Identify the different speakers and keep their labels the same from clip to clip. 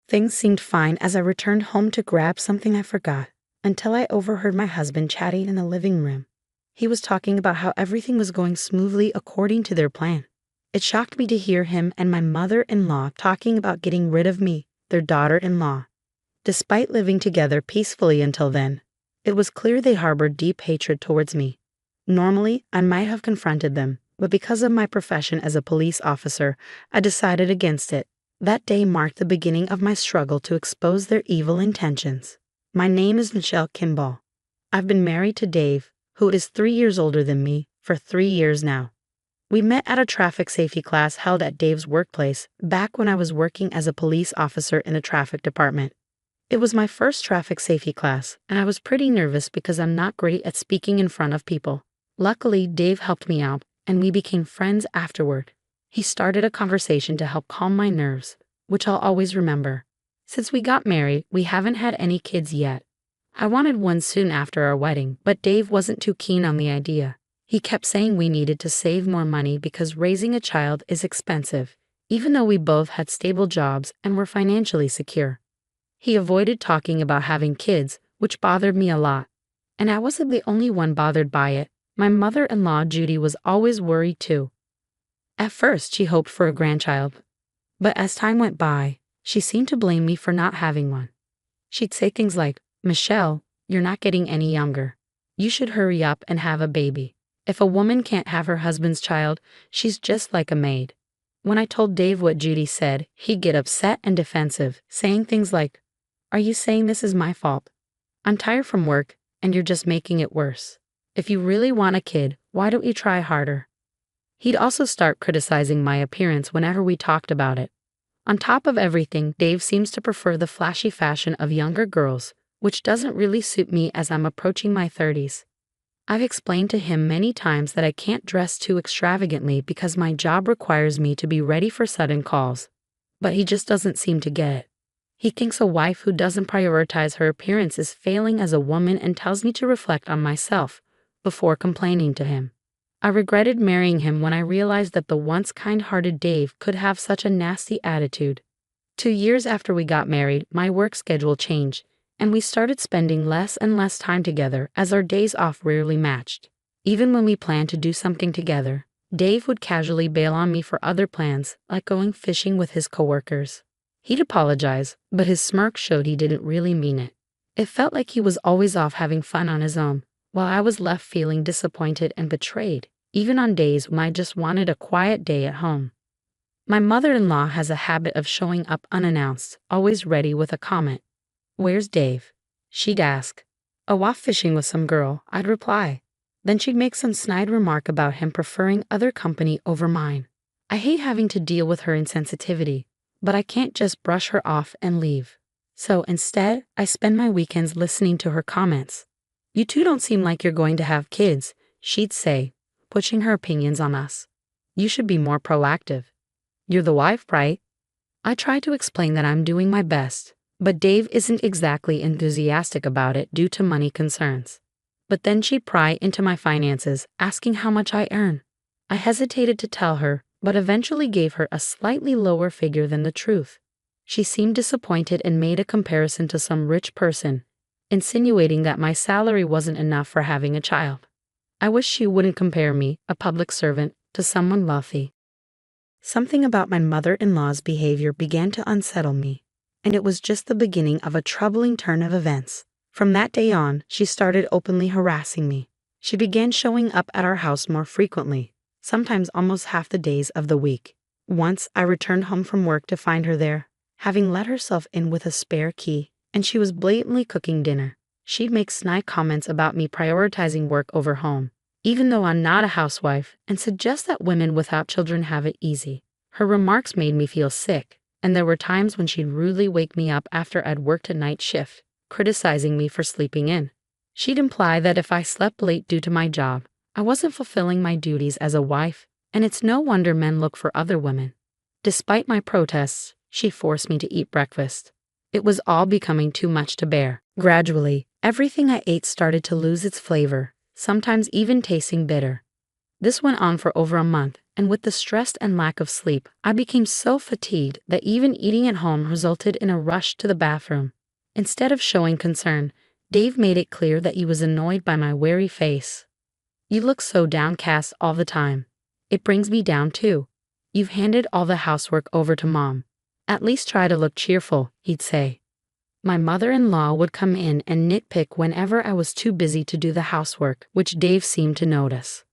Speaker 1: Things seemed fine as I returned home to grab something I forgot, until I overheard my husband chatting in the living room. He was talking about how everything was going smoothly according to their plan. It shocked me to hear him and my mother-in-law talking about getting rid of me, their daughter-in-law. Despite living together peacefully until then, it was clear they harbored deep hatred towards me. Normally, I might have confronted them, but because of my profession as a police officer, I decided against it. That day marked the beginning of my struggle to expose their evil intentions. My name is Michelle Kimball. I've been married to Dave, who is 3 years older than me, for 3 years now. We met at a traffic safety class held at Dave's workplace back when I was working as a police officer in the traffic department. It was my first traffic safety class, and I was pretty nervous because I'm not great at speaking in front of people. Luckily, Dave helped me out, and we became friends afterward. He started a conversation to help calm my nerves, which I'll always remember. Since we got married, we haven't had any kids yet. I wanted one soon after our wedding, but Dave wasn't too keen on the idea. He kept saying we needed to save more money because raising a child is expensive, even though we both had stable jobs and were financially secure. He avoided talking about having kids, which bothered me a lot. And I wasn't the only one bothered by it. My mother-in-law, Judy, was always worried too. At first, she hoped for a grandchild, but as time went by, she seemed to blame me for not having one. She'd say things like, "Michelle, you're not getting any younger. You should hurry up and have a baby. If a woman can't have her husband's child, she's just like a maid." When I told Dave what Judy said, he'd get upset and defensive, saying things like, "Are you saying this is my fault? I'm tired from work, and you're just making it worse. If you really want a kid, why don't you try harder?" He'd also start criticizing my appearance whenever we talked about it. On top of everything, Dave seems to prefer the flashy fashion of younger girls, which doesn't really suit me as I'm approaching my 30s. I've explained to him many times that I can't dress too extravagantly because my job requires me to be ready for sudden calls. But he just doesn't seem to get it. He thinks a wife who doesn't prioritize her appearance is failing as a woman and tells me to reflect on myself before complaining to him. I regretted marrying him when I realized that the once kind-hearted Dave could have such a nasty attitude. 2 years after we got married, my work schedule changed, and we started spending less and less time together as our days off rarely matched. Even when we planned to do something together, Dave would casually bail on me for other plans, like going fishing with his coworkers. He'd apologize, but his smirk showed he didn't really mean it. It felt like he was always off having fun on his own, while I was left feeling disappointed and betrayed, even on days when I just wanted a quiet day at home. My mother-in-law has a habit of showing up unannounced, always ready with a comment. "Where's Dave?" she'd ask. "Oh, off fishing with some girl," I'd reply. Then she'd make some snide remark about him preferring other company over mine. I hate having to deal with her insensitivity, but I can't just brush her off and leave. So instead, I spend my weekends listening to her comments. "You two don't seem like you're going to have kids," she'd say, pushing her opinions on us. "You should be more proactive. You're the wife, right?" I try to explain that I'm doing my best, but Dave isn't exactly enthusiastic about it due to money concerns. But then she'd pry into my finances, asking how much I earn. I hesitated to tell her, but eventually gave her a slightly lower figure than the truth. She seemed disappointed and made a comparison to some rich person, insinuating that my salary wasn't enough for having a child. I wish she wouldn't compare me, a public servant, to someone wealthy. Something about my mother-in-law's behavior began to unsettle me, and it was just the beginning of a troubling turn of events. From that day on, she started openly harassing me. She began showing up at our house more frequently, sometimes almost half the days of the week. Once, I returned home from work to find her there, having let herself in with a spare key, and she was blatantly cooking dinner. She'd make snide comments about me prioritizing work over home, even though I'm not a housewife, and suggest that women without children have it easy. Her remarks made me feel sick, and there were times when she'd rudely wake me up after I'd worked a night shift, criticizing me for sleeping in. She'd imply that if I slept late due to my job, I wasn't fulfilling my duties as a wife, and it's no wonder men look for other women. Despite my protests, she forced me to eat breakfast. It was all becoming too much to bear. Gradually, everything I ate started to lose its flavor, sometimes even tasting bitter. This went on for over a month, and with the stress and lack of sleep, I became so fatigued that even eating at home resulted in a rush to the bathroom. Instead of showing concern, Dave made it clear that he was annoyed by my weary face. "You look so downcast all the time. It brings me down too. You've handed all the housework over to Mom. At least try to look cheerful," he'd say. My mother-in-law would come in and nitpick whenever I was too busy to do the housework, which Dave seemed to notice.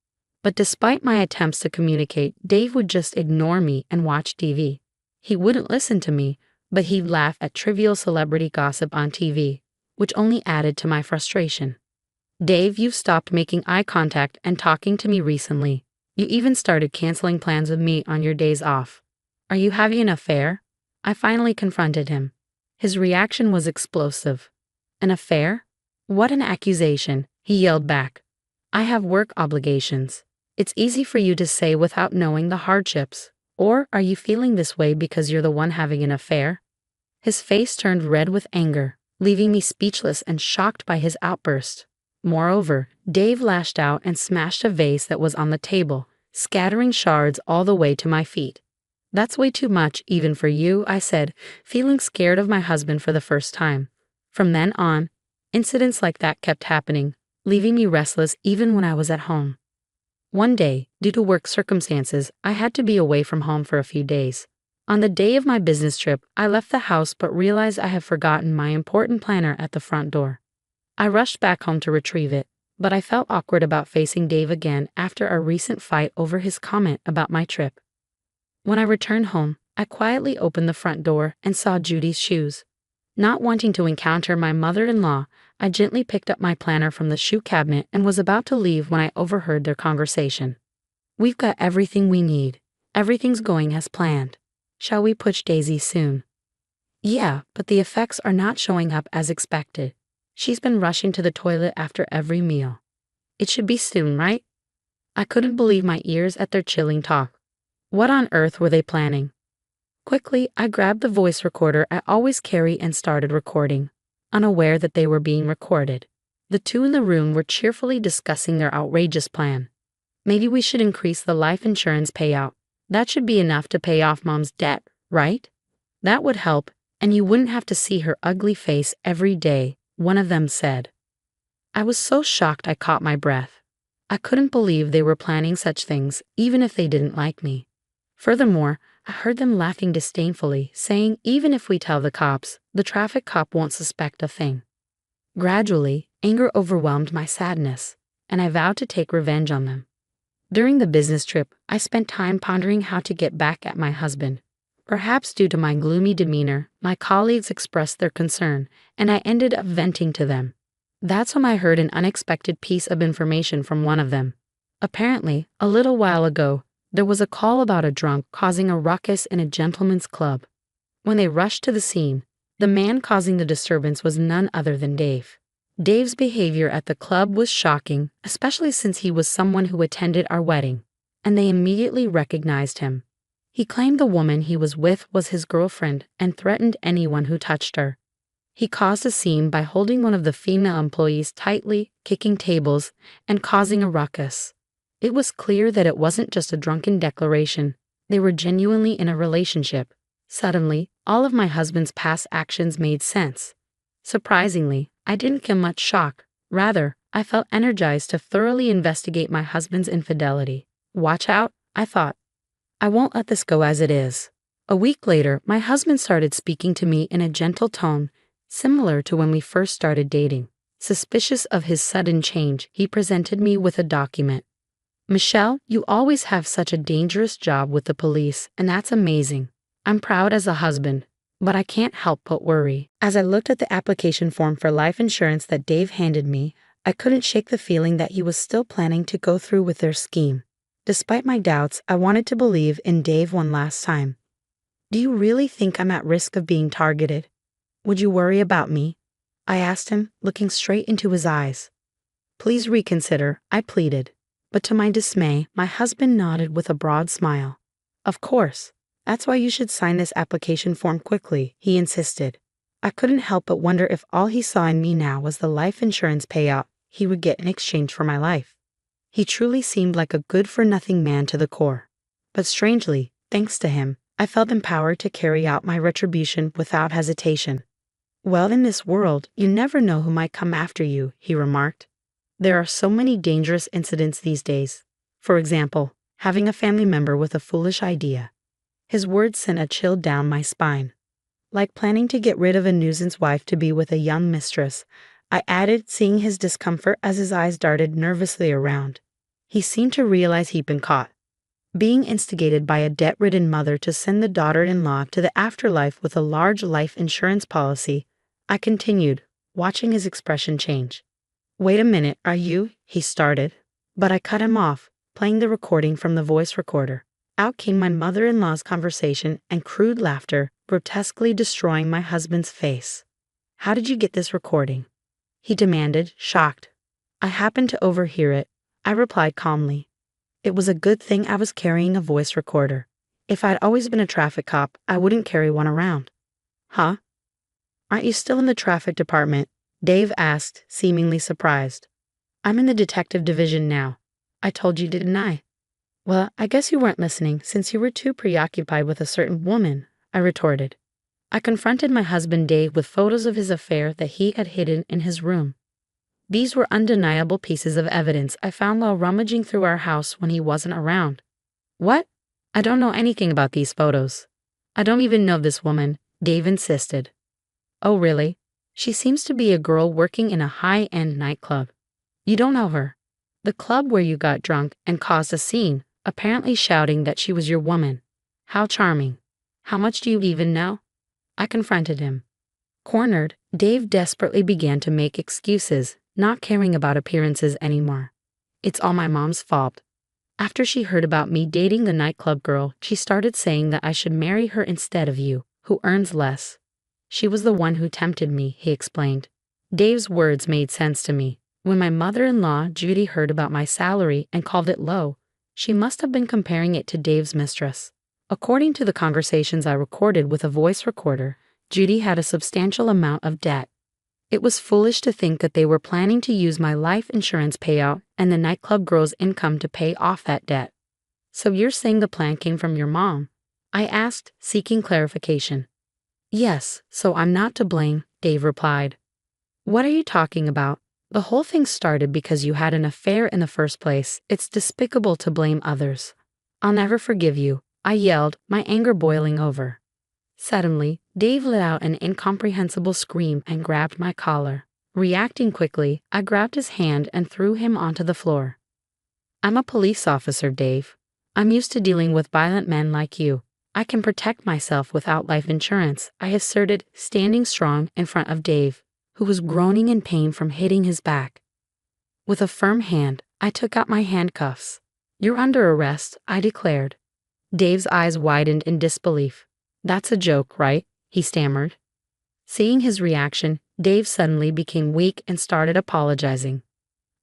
Speaker 1: But despite my attempts to communicate, Dave would just ignore me and watch TV. He wouldn't listen to me, but he'd laugh at trivial celebrity gossip on TV, which only added to my frustration. "Dave, you've stopped making eye contact and talking to me recently. You even started canceling plans with me on your days off. Are you having an affair?" I finally confronted him. His reaction was explosive. "An affair? What an accusation," he yelled back. "I have work obligations. It's easy for you to say without knowing the hardships. Or are you feeling this way because you're the one having an affair?" His face turned red with anger, leaving me speechless and shocked by his outburst. Moreover, Dave lashed out and smashed a vase that was on the table, scattering shards all the way to my feet. "That's way too much, even for you," I said, feeling scared of my husband for the first time. From then on, incidents like that kept happening, leaving me restless even when I was at home. One day, due to work circumstances, I had to be away from home for a few days. On the day of my business trip, I left the house but realized I had forgotten my important planner at the front door. I rushed back home to retrieve it, but I felt awkward about facing Dave again after our recent fight over his comment about my trip. When I returned home, I quietly opened the front door and saw Judy's shoes. Not wanting to encounter my mother-in-law, I gently picked up my planner from the shoe cabinet and was about to leave when I overheard their conversation. "We've got everything we need. Everything's going as planned. Shall we push Daisy soon?" "Yeah, but the effects are not showing up as expected. She's been rushing to the toilet after every meal. It should be soon, right?" I couldn't believe my ears at their chilling talk. What on earth were they planning? Quickly, I grabbed the voice recorder I always carry and started recording, unaware that they were being recorded. The two in the room were cheerfully discussing their outrageous plan. "Maybe we should increase the life insurance payout. That should be enough to pay off Mom's debt, right? That would help, and you wouldn't have to see her ugly face every day," one of them said. I was so shocked I caught my breath. I couldn't believe they were planning such things, even if they didn't like me. Furthermore, I heard them laughing disdainfully, saying even if we tell the cops, the traffic cop won't suspect a thing. Gradually, anger overwhelmed my sadness, and I vowed to take revenge on them. During the business trip, I spent time pondering how to get back at my husband. Perhaps due to my gloomy demeanor, my colleagues expressed their concern, and I ended up venting to them. That's when I heard an unexpected piece of information from one of them. Apparently, a little while ago, there was a call about a drunk causing a ruckus in a gentleman's club. When they rushed to the scene, the man causing the disturbance was none other than Dave. Dave's behavior at the club was shocking, especially since he was someone who attended our wedding, and they immediately recognized him. He claimed the woman he was with was his girlfriend and threatened anyone who touched her. He caused a scene by holding one of the female employees tightly, kicking tables, and causing a ruckus. It was clear that it wasn't just a drunken declaration. They were genuinely in a relationship. Suddenly, all of my husband's past actions made sense. Surprisingly, I didn't get much shock. Rather, I felt energized to thoroughly investigate my husband's infidelity. Watch out, I thought. I won't let this go as it is. A week later, my husband started speaking to me in a gentle tone, similar to when we first started dating. Suspicious of his sudden change, he presented me with a document. "Michelle, you always have such a dangerous job with the police, and that's amazing. I'm proud as a husband, but I can't help but worry." As I looked at the application form for life insurance that Dave handed me, I couldn't shake the feeling that he was still planning to go through with their scheme. Despite my doubts, I wanted to believe in Dave one last time. "Do you really think I'm at risk of being targeted? Would you worry about me?" I asked him, looking straight into his eyes. "Please reconsider," I pleaded. But to my dismay, my husband nodded with a broad smile. "Of course. That's why you should sign this application form quickly," he insisted. I couldn't help but wonder if all he saw in me now was the life insurance payout he would get in exchange for my life. He truly seemed like a good-for-nothing man to the core. But strangely, thanks to him, I felt empowered to carry out my retribution without hesitation. Well, in this world, you never know who might come after you, he remarked. There are so many dangerous incidents these days. For example, having a family member with a foolish idea. His words sent a chill down my spine. Like planning to get rid of a nuisance wife to be with a young mistress, I added, seeing his discomfort as his eyes darted nervously around. He seemed to realize he'd been caught. Being instigated by a debt-ridden mother to send the daughter-in-law to the afterlife with a large life insurance policy, I continued, watching his expression change. Wait a minute, are you? He started. But I cut him off, playing the recording from the voice recorder. Out came my mother-in-law's conversation and crude laughter, grotesquely destroying my husband's face. How did you get this recording? He demanded, shocked. I happened to overhear it, I replied calmly. It was a good thing I was carrying a voice recorder. If I'd always been a traffic cop, I wouldn't carry one around. Huh? Aren't you still in the traffic department? Dave asked, seemingly surprised. I'm in the detective division now. I told you, didn't I? Well, I guess you weren't listening since you were too preoccupied with a certain woman, I retorted. I confronted my husband Dave with photos of his affair that he had hidden in his room. These were undeniable pieces of evidence I found while rummaging through our house when he wasn't around. What? I don't know anything about these photos. I don't even know this woman, Dave insisted. Oh, really? She seems to be a girl working in a high-end nightclub. You don't know her. The club where you got drunk and caused a scene, apparently shouting that she was your woman. How charming. How much do you even know? I confronted him. Cornered, Dave desperately began to make excuses, not caring about appearances anymore. It's all my mom's fault. After she heard about me dating the nightclub girl, she started saying that I should marry her instead of you, who earns less. She was the one who tempted me, he explained. Dave's words made sense to me. When my mother-in-law, Judy, heard about my salary and called it low, she must have been comparing it to Dave's mistress. According to the conversations I recorded with a voice recorder, Judy had a substantial amount of debt. It was foolish to think that they were planning to use my life insurance payout and the nightclub girl's income to pay off that debt. So you're saying the plan came from your mom? I asked, seeking clarification. Yes, so I'm not to blame, Dave replied. What are you talking about? The whole thing started because you had an affair in the first place. It's despicable to blame others. I'll never forgive you, I yelled, my anger boiling over. Suddenly, Dave let out an incomprehensible scream and grabbed my collar. Reacting quickly, I grabbed his hand and threw him onto the floor. I'm a police officer, Dave. I'm used to dealing with violent men like you. I can protect myself without life insurance, I asserted, standing strong in front of Dave, who was groaning in pain from hitting his back. With a firm hand, I took out my handcuffs. You're under arrest, I declared. Dave's eyes widened in disbelief. That's a joke, right? He stammered. Seeing his reaction, Dave suddenly became weak and started apologizing.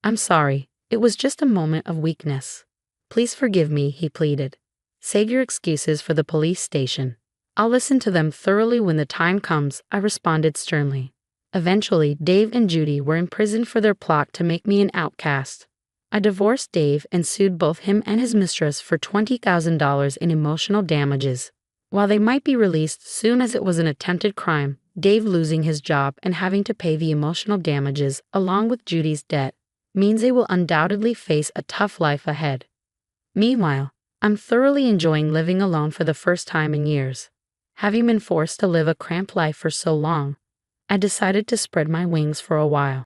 Speaker 1: I'm sorry, it was just a moment of weakness. Please forgive me, he pleaded. Save your excuses for the police station. I'll listen to them thoroughly when the time comes, I responded sternly. Eventually, Dave and Judy were imprisoned for their plot to make me an outcast. I divorced Dave and sued both him and his mistress for $20,000 in emotional damages. While they might be released soon as it was an attempted crime, Dave losing his job and having to pay the emotional damages along with Judy's debt means they will undoubtedly face a tough life ahead. Meanwhile, I'm thoroughly enjoying living alone for the first time in years. Having been forced to live a cramped life for so long, I decided to spread my wings for a while.